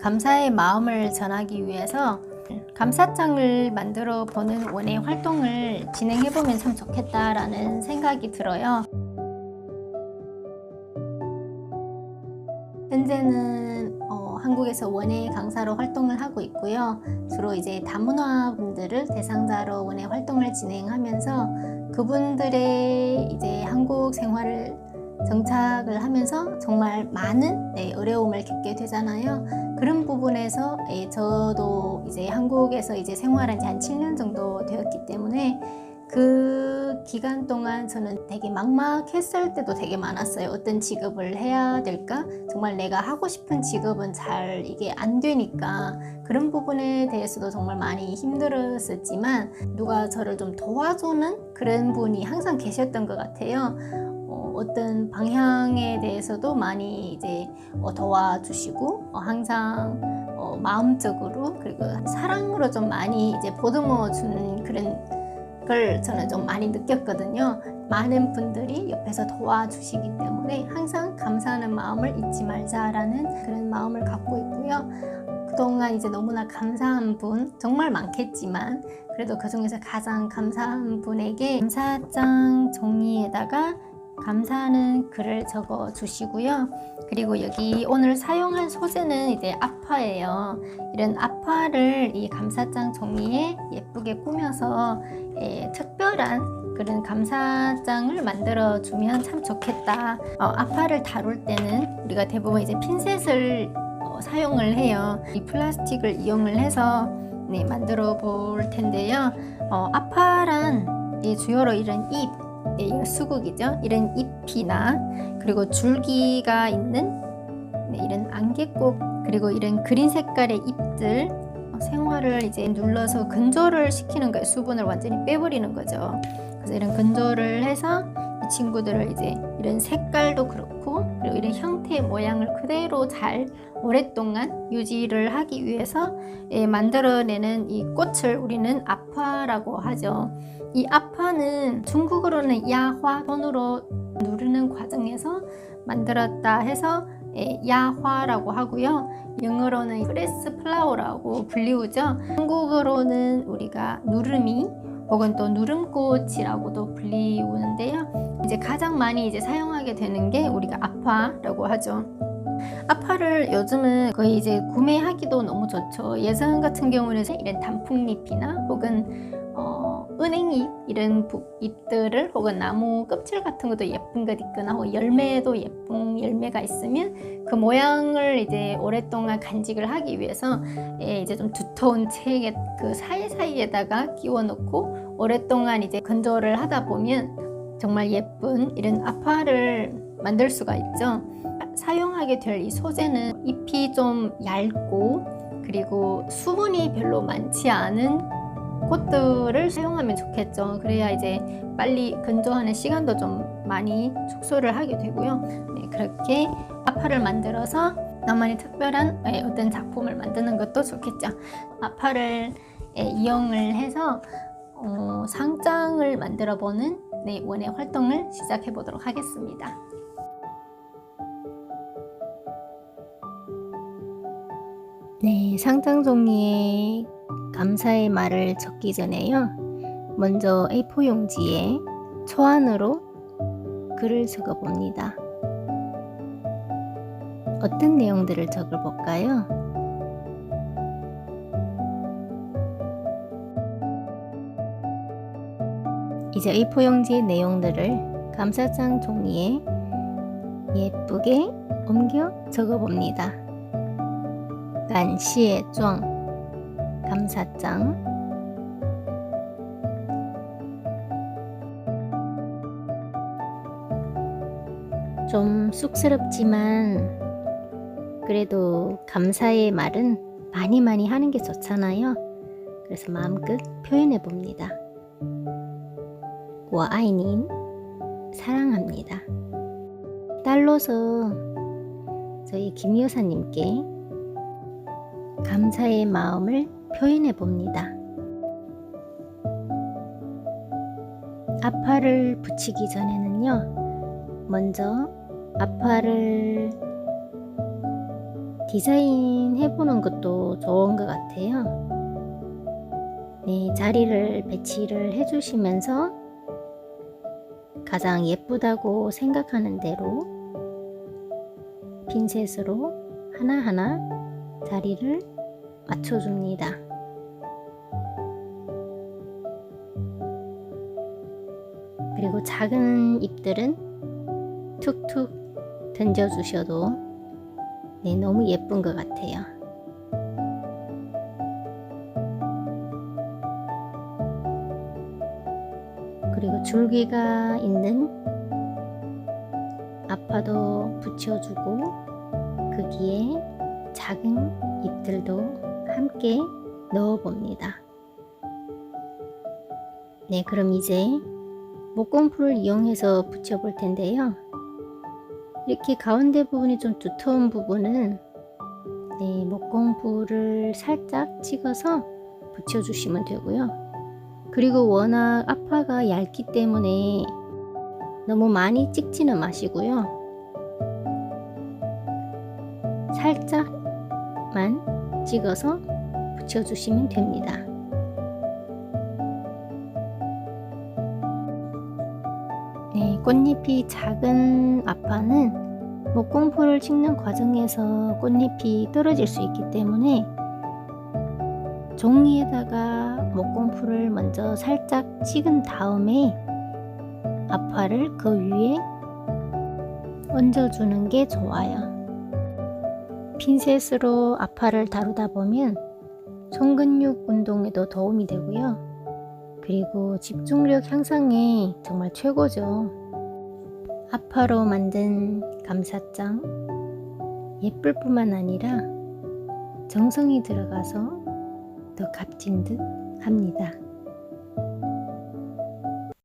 감사의 마음을 전하기 위해서 감사장을 만들어 보는 원예 활동을 진행해 보면 참 좋겠다라는 생각이 들어요. 현재는 한국에서 원예 강사로 활동을 하고 있고요. 주로 이제 다문화 분들을 대상자로 원예 활동을 진행하면서 그분들의 이제 한국 생활을 정착을 하면서 정말 많은 어려움을 겪게 되잖아요. 그런 부분에서 저도 이제 한국에서 이제 생활한 지 한 7년 정도 되었기 때문에 그 기간 동안 저는 되게 막막했을 때도 되게 많았어요. 어떤 직업을 해야 될까? 정말 내가 하고 싶은 직업은 잘 이게 안 되니까 그런 부분에 대해서도 정말 많이 힘들었었지만 누가 저를 좀 도와주는 그런 분이 항상 계셨던 것 같아요. 어떤 방향에 대해서도 많이 이제 도와주시고 항상 마음적으로 그리고 사랑으로 좀 많이 이제 보듬어 주는 그런 걸 저는 좀 많이 느꼈거든요. 많은 분들이 옆에서 도와주시기 때문에 항상 감사하는 마음을 잊지 말자라는 그런 마음을 갖고 있고요. 그동안 이제 너무나 감사한 분 정말 많겠지만 그래도 그 중에서 가장 감사한 분에게 감사장 종이에다가 감사하는 글을 적어 주시고요. 그리고 여기 오늘 사용한 소재는 이제 아파예요. 이런 아파를 이 감사장 종이에 예쁘게 꾸며서 특별한 그런 감사장을 만들어 주면 참 좋겠다. 아파를 다룰 때는 우리가 대부분 이제 핀셋을 사용을 해요. 이 플라스틱을 이용을 해서 만들어 볼 텐데요. 아파란 주요로 이런 잎, 이거 수국이죠. 이런 잎이나 그리고 줄기가 있는 이런 안개꽃 그리고 이런 그린 색깔의 잎들 생화를 이제 눌러서 건조를 시키는 거예요. 수분을 완전히 빼버리는 거죠. 그래서 이런 건조를 해서 이 친구들을 이제 이런 색깔도 그렇고 그리고 이런 형태의 모양을 그대로 잘 오랫동안 유지를 하기 위해서 만들어내는 이 꽃을 우리는 아파라고 하죠. 이 아파는 중국어로는 야화, 손으로 누르는 과정에서 만들었다 해서 야화라고 하고요. 영어로는 프레스 플라워라고 불리우죠. 한국어로는 우리가 누름이 혹은 또 누름꽃이라고도 불리우는데요. 이제 가장 많이 이제 사용하게 되는 게 우리가 아파라고 하죠. 아파를 요즘은 거의 이제 구매하기도 너무 좋죠. 예전 같은 경우는 이런 단풍잎이나 혹은 은행잎 이런 잎들을 혹은 나무 껍질 같은 것도 예쁜 것 있거나 혹은 열매도 예쁜 열매가 있으면 그 모양을 이제 오랫동안 간직을 하기 위해서 이제 좀 두터운 책에 그 사이사이에다가 끼워 넣고 오랫동안 이제 건조를 하다 보면 정말 예쁜 이런 아파를 만들 수가 있죠. 사용하게 될 이 소재는 잎이 좀 얇고 그리고 수분이 별로 많지 않은 꽃들을 사용하면 좋겠죠. 그래야 이제 빨리 건조하는 시간도 좀 많이 축소를 하게 되고요. 그렇게 아파를 만들어서 나만의 특별한 어떤 작품을 만드는 것도 좋겠죠. 아파를 이용을 해서 상장을 만들어 보는 원예 활동을 시작해 보도록 하겠습니다. 상장 종이에 감사의 말을 적기 전에요. 먼저 A4 용지에 초안으로 글을 적어 봅니다. 어떤 내용들을 적어 볼까요? 이제 A4 용지의 내용들을 감사장 종이에 예쁘게 옮겨 적어 봅니다. 감사장, 감사장. 좀 쑥스럽지만 그래도 감사의 말은 많이 하는 게 좋잖아요. 그래서 마음껏 표현해 봅니다. 我爱您, 사랑합니다. 딸로서 저희 김 여사님께 감사의 마음을 표현해 봅니다. 아파를 붙이기 전에는요, 먼저 아파를 디자인 해보는 것도 좋은 것 같아요. 네, 자리를 배치를 해주시면서 가장 예쁘다고 생각하는 대로 핀셋으로 하나하나 자리를 맞춰줍니다. 그리고 작은 잎들은 툭툭 던져주셔도 네, 너무 예쁜 것 같아요. 그리고 줄기가 있는 아파도 붙여주고 거기에 작은 잎들도 함께 넣어봅니다. 네, 그럼 이제 목공풀을 이용해서 붙여볼 텐데요. 이렇게 가운데 부분이 좀 두터운 부분은 네, 목공풀을 살짝 찍어서 붙여주시면 되고요. 그리고 워낙 아파가 얇기 때문에 너무 많이 찍지는 마시고요. 살짝만 찍어서 붙여주시면 됩니다. 네, 꽃잎이 작은 아파는 목공풀을 찍는 과정에서 꽃잎이 떨어질 수 있기 때문에 종이에다가 목공풀을 먼저 살짝 찍은 다음에 아파를 그 위에 얹어주는 게 좋아요. 핀셋으로 아파를 다루다 보면 손근육 운동에도 도움이 되고요. 그리고 집중력 향상에 정말 최고죠. 아파로 만든 감사장 예쁠 뿐만 아니라 정성이 들어가서 더 값진 듯 합니다.